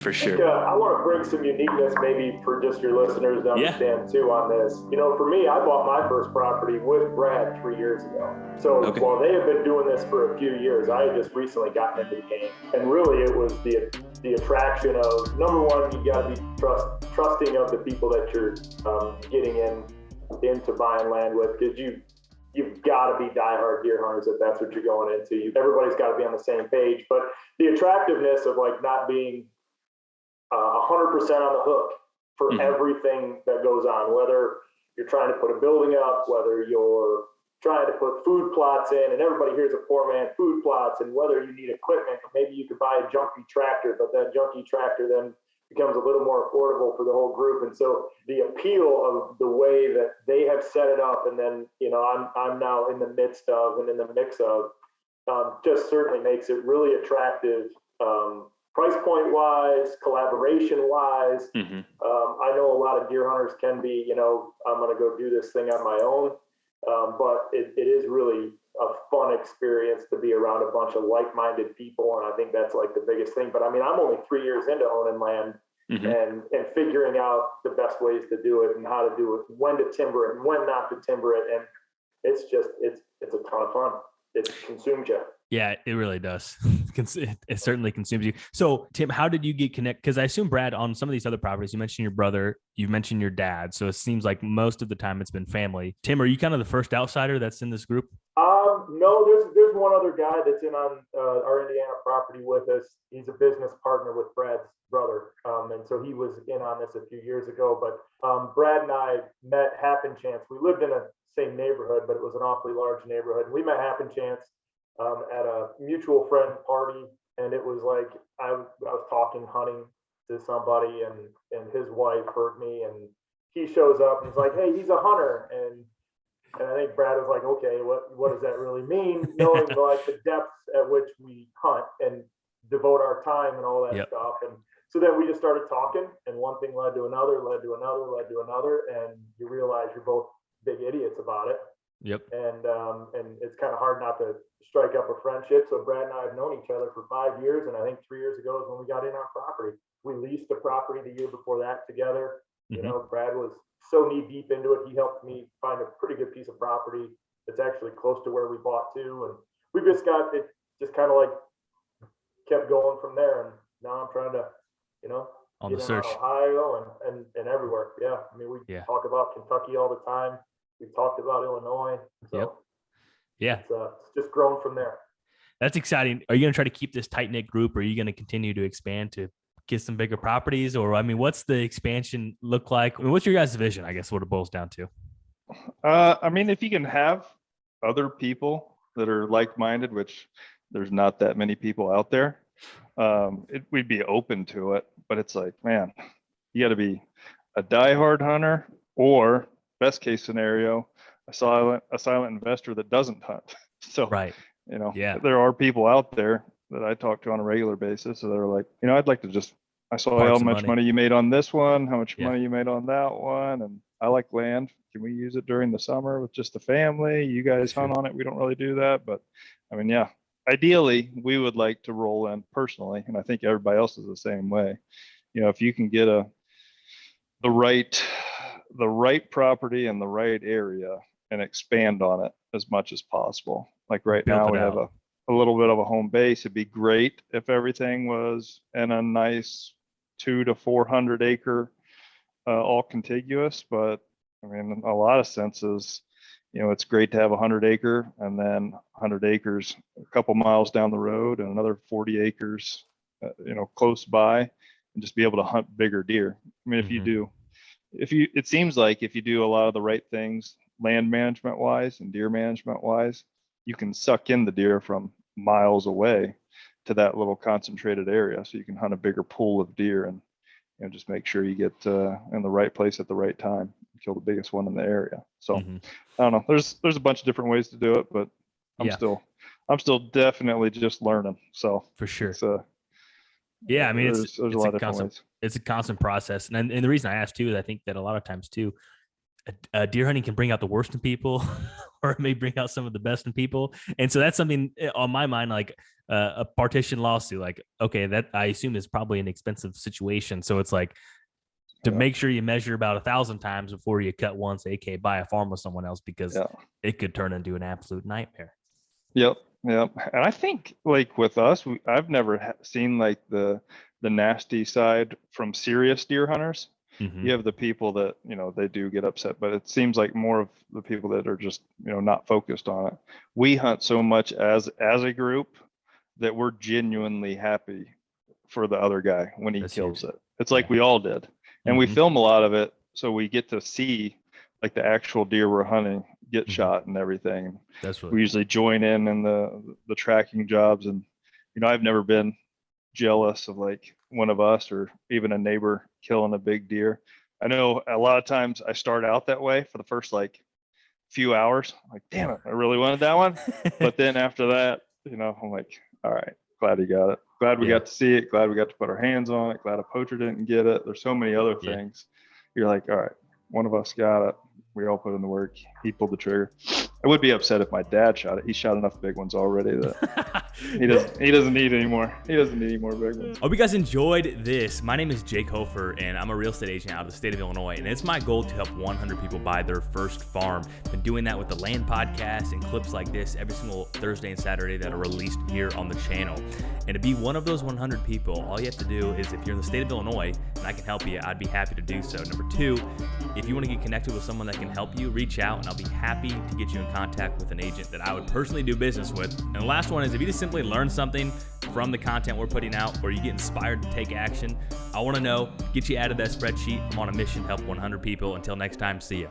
For I think, sure. I want to bring some uniqueness maybe for just your listeners to Yeah. understand too on this. For me, I bought my first property with Brad 3 years ago. So Okay. while they have been doing this for a few years, I had just recently gotten into the game. And really it was the attraction of, number one, you got to be trusting of the people that you're getting into buying land with, because you've got to be diehard deer hunters if that's what you're going into. Everybody's got to be on the same page. But the attractiveness of like not being 100% on the hook for everything that goes on, whether you're trying to put a building up, whether you're trying to put food plots in, and everybody here's a poor man food plots, and whether you need equipment, maybe you could buy a junky tractor, but that junky tractor then becomes a little more affordable for the whole group. And so the appeal of the way that they have set it up, and then I'm now in the midst of and in the mix of, just certainly makes it really attractive. Price point wise, collaboration wise. I know a lot of deer hunters can be, I'm going to go do this thing on my own. But it is really a fun experience to be around a bunch of like-minded people. And I think that's like the biggest thing. But I mean, I'm only 3 years into owning land and figuring out the best ways to do it and how to do it, when to timber it and when not to timber it. And it's a ton of fun. It consumes you. Yeah, it really does. It certainly consumes you. So, Tim, how did you get connected? Because I assume, Brad, on some of these other properties, you mentioned your brother, you mentioned your dad. So it seems like most of the time it's been family. Tim, are you kind of the first outsider that's in this group? No, there's one other guy that's in on our Indiana property with us. He's a business partner with Brad's brother, and so he was in on this a few years ago. But Brad and I met happen chance. We lived in a same neighborhood, but it was an awfully large neighborhood. We met happen chance at a mutual friend party, and it was like I was talking hunting to somebody, and his wife heard me, and he shows up and he's like, "Hey, he's a hunter," and I think Brad was like, "Okay, what does that really mean?" Knowing like the depths at which we hunt and devote our time and all that stuff, and so then we just started talking, and one thing led to another, and you realize you're both big idiots about it. Yep. And it's kind of hard not to strike up a friendship. So Brad and I have known each other for 5 years, and I think 3 years ago is when we got in our property. We leased the property the year before that together. Brad was so knee deep into it. He helped me find a pretty good piece of property that's actually close to where we bought to, and we just got it. Just kind of like kept going from there. And now I'm trying to, on get the in search, Ohio and everywhere. Yeah, I mean we talk about Kentucky all the time. We talked about Illinois. So it's just grown from there. That's exciting. Are you going to try to keep this tight knit group, or are you going to continue to expand to get some bigger properties? Or, I mean, what's the expansion look like? I mean, what's your guys' vision? I guess what it boils down to. I mean, if you can have other people that are like-minded, which there's not that many people out there, we'd be open to it. But it's like, man, you got to be a diehard hunter, or best case scenario, a silent investor that doesn't hunt. So, there are people out there that I talk to on a regular basis that are like, I'd like to I saw how much money you made on this one, how much money you made on that one. And I like land. Can we use it during the summer with just the family? You guys hunt on it. We don't really do that. But I mean, ideally we would like to roll in personally. And I think everybody else is the same way. If you can get the right property in the right area and expand on it as much as possible. Like right now we have a little bit of a home base. It'd be great if everything was in a nice 200 to 400 acre, all contiguous. But I mean, in a lot of senses, it's great to have 100 acre and then 100 acres a couple miles down the road and another 40 acres, close by, and just be able to hunt bigger deer. I mean, it seems like if you do a lot of the right things, land management wise and deer management wise, you can suck in the deer from miles away to that little concentrated area. So you can hunt a bigger pool of deer and just make sure you get in the right place at the right time, kill the biggest one in the area. So I don't know, there's a bunch of different ways to do it, but I'm still definitely just learning. So for sure. I mean, there's a lot of different ways. It's a constant process. And the reason I asked too is I think that a lot of times too, deer hunting can bring out the worst in people or it may bring out some of the best in people. And so that's something on my mind. Like a partition lawsuit. Like, okay, that I assume is probably an expensive situation. So it's like to make sure you measure about 1,000 times before you cut once, aka buy a farm with someone else, because it could turn into an absolute nightmare. Yep. And I think like with us, I've never seen like the nasty side from serious deer hunters. Mm-hmm. You have the people that, you know, they do get upset, but it seems like more of the people that are just, you know, not focused on it. We hunt so much as a group that we're genuinely happy for the other guy when he kills it. It's like we all did. And we film a lot of it, so we get to see like the actual deer we're hunting get shot and everything. That's what we usually join in the tracking jobs. And, you know, I've never been jealous of like one of us or even a neighbor killing a big deer. I know a lot of times I start out that way for the first like few hours, like, damn it, I really wanted that one. But then after that, you know, I'm like, all right, glad he got it. Glad we got to see it. Glad we got to put our hands on it. Glad a poacher didn't get it. There's so many other things. You're like, all right, one of us got it. We all put in the work. He pulled the trigger. I would be upset if my dad shot it. He shot enough big ones already that he doesn't need any more. He doesn't need any more big ones. Hope you guys enjoyed this. My name is Jake Hofer, and I'm a real estate agent out of the state of Illinois. And it's my goal to help 100 people buy their first farm. Been doing that with the Land Podcast and clips like this every single Thursday and Saturday that are released here on the channel. And to be one of those 100 people, all you have to do is, if you're in the state of Illinois and I can help you, I'd be happy to do so. Number two, if you want to get connected with someone that can help you, reach out and I'll be happy to get you in contact with an agent that I would personally do business with. And the last one is, if you just simply learn something from the content we're putting out, or you get inspired to take action, I want to know, get you out of that spreadsheet. I'm on a mission to help 100 people. Until next time, see ya.